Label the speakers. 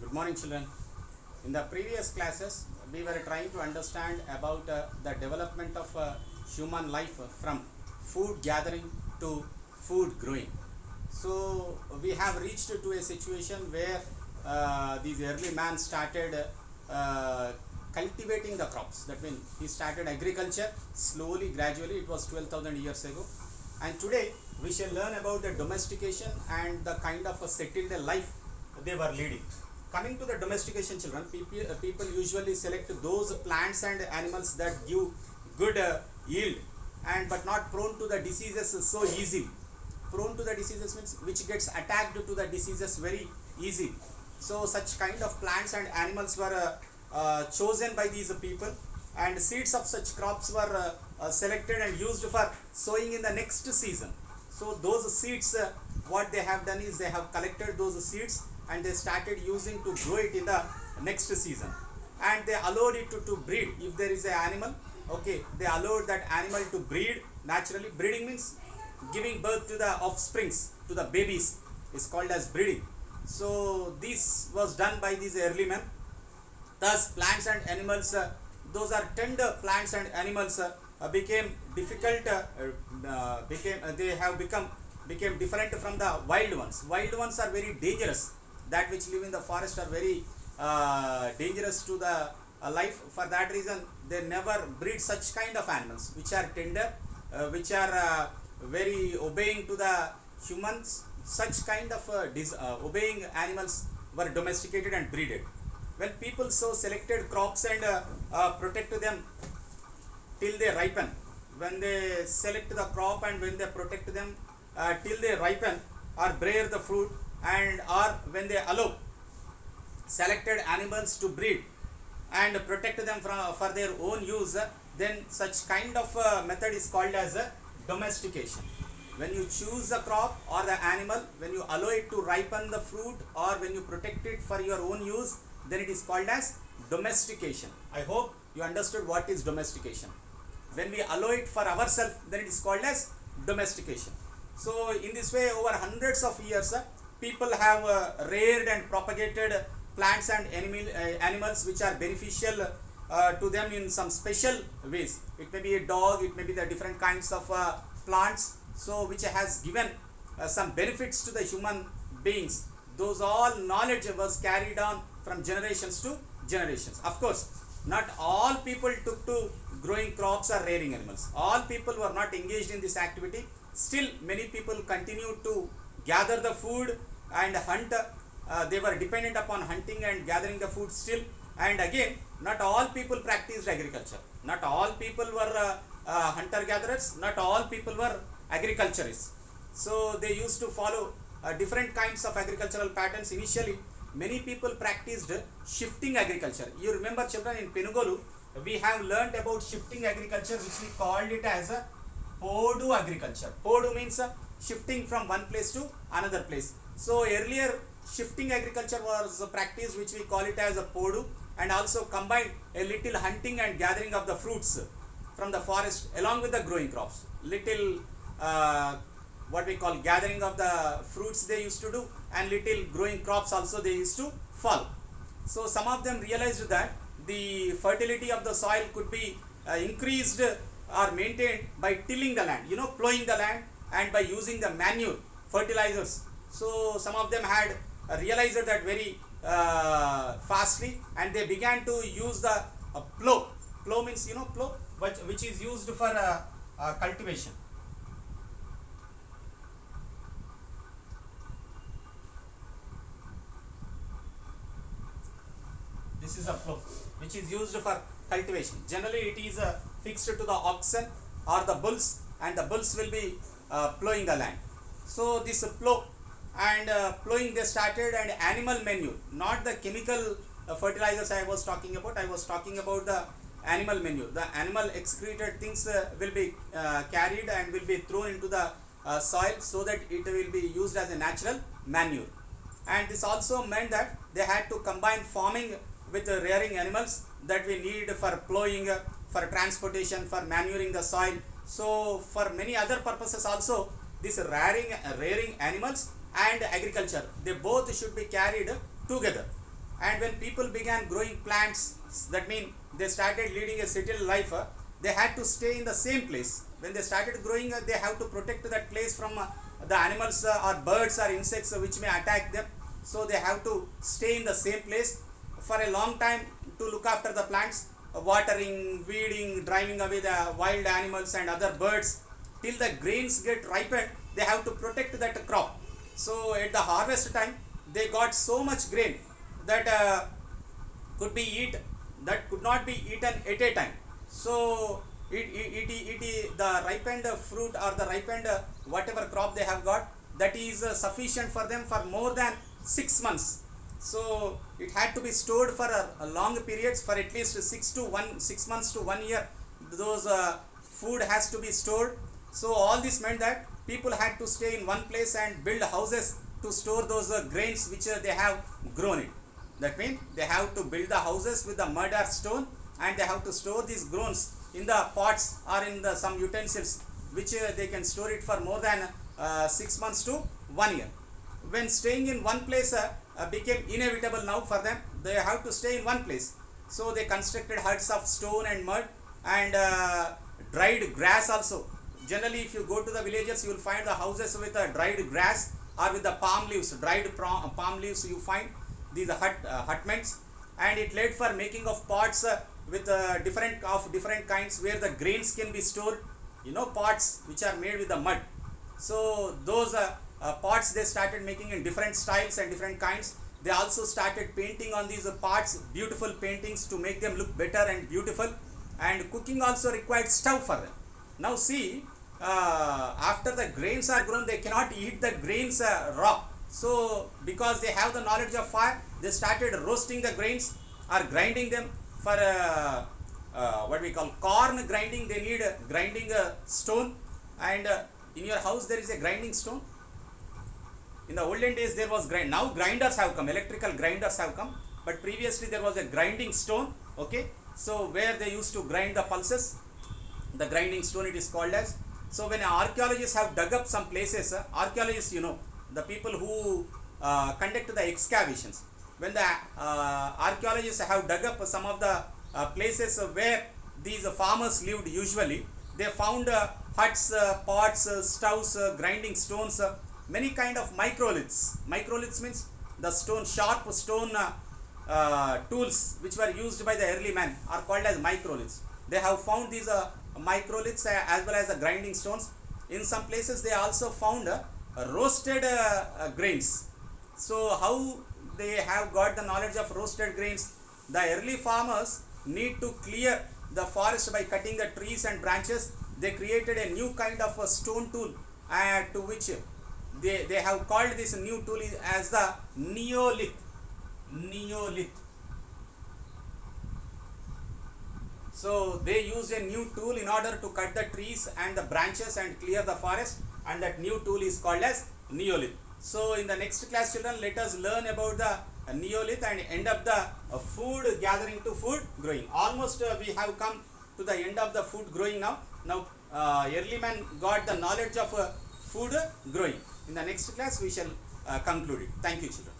Speaker 1: Good morning, children. In the previous classes, we were trying to understand about the development of human life from food gathering to food growing. So we have reached to a situation where these early man started uh, cultivating the crops. That means he started agriculture slowly, gradually. It was 12,000 years ago. And today we shall learn about the domestication and the kind of a settled life they were leading. Coming to the domestication, children, people usually select those plants and animals that give good yield and but not prone to the diseases so easily. Prone to the diseases means which gets attacked to the diseases very easily. So such kind of plants and animals were chosen by these people, and seeds of such crops were selected and used for sowing in the next season. So those seeds, what they have done is they have collected those seeds and they started using to grow it in the next season, and they allowed it to breed. If there is an animal, okay, they allowed that animal to breed naturally. Breeding means giving birth to the offsprings, to the babies, is called as breeding. So this was done by these early men. Thus plants and animals, those are tender plants and animals, became difficult, they have became different from the wild ones. Wild ones are very dangerous. That which live in the forest are very dangerous to the life. For that reason they never breed such kind of animals which are tender, which are very obeying to the humans. Such kind of obeying animals were domesticated and breeded. When people so selected crops and protect them till they ripen, when they select the crop and when they protect them till they ripen or bear the fruit, and or when they allow selected animals to breed and protect them for their own use, then such kind of method is called as domestication. When you choose the crop or the animal, when you allow it to ripen the fruit, or when you protect it for your own use, then it is called as domestication. I hope you understood what is domestication. When we allow it for ourselves, then it is called as domestication. So in this way, over hundreds of years, people have reared and propagated plants and animals which are beneficial to them in some special ways. It may be a dog, it may be the different kinds of plants, so which has given some benefits to the human beings. Those all knowledge was carried on from generations to generations. Of course, not all people took to growing crops or rearing animals. All people were not engaged in this activity. Still many people continued to gather the food and hunt. They were dependent upon hunting and gathering the food still. And again, not all people practiced agriculture. Not all people were hunter gatherers. Not all people were agriculturists. So they used to follow different kinds of agricultural patterns. Initially many people practiced shifting agriculture. You remember, children, in Penugolu we have learnt about shifting agriculture, which we called it as a Podu agriculture. Podu means shifting from one place to another place. So earlier shifting agriculture was practiced, which we call it as a Podu, and also combined a little hunting and gathering of the fruits from the forest along with the growing crops. Little what we call gathering of the fruits they used to do, and little growing crops also they used to follow. So some of them realized that the fertility of the soil could be increased or maintained by tilling the land, plowing the land, and by using the manure fertilizers. So some of them had realized that very fastly, and they began to use the plow. Plow means plow, which is used for cultivation. This is a plow which is used for cultivation. Generally it is fixed to the oxen or the bulls, and the bulls will be plowing the land. So this plow and plowing they started, and animal manure, not the chemical fertilizers I was talking about. I was talking about the animal manure. The animal excreted things will be carried and will be thrown into the soil, so that it will be used as a natural manure. And this also meant that they had to combine farming with rearing animals that we need for plowing, for transportation, for manuring the soil. So for many other purposes also, this rearing animals and agriculture, they both should be carried together. And when people began growing plants, that means they started leading a settled life, they had to stay in the same place. When they started growing, they have to protect that place from the animals or birds or insects which may attack them. So they have to stay in the same place for a long time to look after the plants, watering, weeding, driving away the wild animals and other birds till the grains get ripened. They have to protect that crop. So at the harvest time, they got so much grain that could be eat that could not be eaten at a time. So the ripened fruit or the ripened whatever crop they have got, that is sufficient for them for more than 6 months. So it had to be stored for a long periods, for at least 6 months to 1 year. Those food has to be stored. So all this meant that people had to stay in one place and build houses to store those grains which they have grown it. That means they have to build the houses with the mud or stone, and they have to store these grains in the pots or in the some utensils which they can store it for more than 6 months to 1 year. When staying in one place became inevitable now for them, they have to stay in one place. So they constructed huts of stone and mud and dried grass also. Generally, if you go to the villages, you will find the houses with dried grass or with the palm leaves, dried palm leaves you find these hutments, and it led for making of pots with different kinds where the grains can be stored. You know, pots which are made with the mud. So those pots they started making in different styles and different kinds. They also started painting on these pots, beautiful paintings to make them look better and beautiful. And cooking also required stove for them. Now see, after the grains are grown, they cannot eat the grains raw. So because they have the knowledge of fire, they started roasting the grains or grinding them. For what we call corn grinding, they need grinding stone. And in your house there is a grinding stone. In the olden days there was now grinders have come, electrical grinders have come, but previously there was a grinding stone. Okay, so where they used to grind the pulses, the grinding stone it is called as. So when archaeologists have dug up some places, archaeologists, you know, the people who conduct the excavations, when the archaeologists have dug up some of the places where these farmers lived usually, they found huts, pots, stoves, grinding stones, many kind of microliths. Microliths means the stone, sharp stone tools which were used by the early man are called as microliths. They have found these microliths as well as the grinding stones. In some places they also found roasted grains. So how they have got the knowledge of roasted grains? The early farmers need to clear the forest by cutting the trees and branches. They created a new kind of a stone tool to which they have called this new tool as the neolith. Neolith. So they used a new tool in order to cut the trees and the branches and clear the forest, and that new tool is called as neolith. So in the next class, children, let us learn about the neolith and end up the food gathering to food growing. Almost we have come to the end of the food growing now. Now early man got the knowledge of food growing. In the next class we shall conclude it. Thank you, children.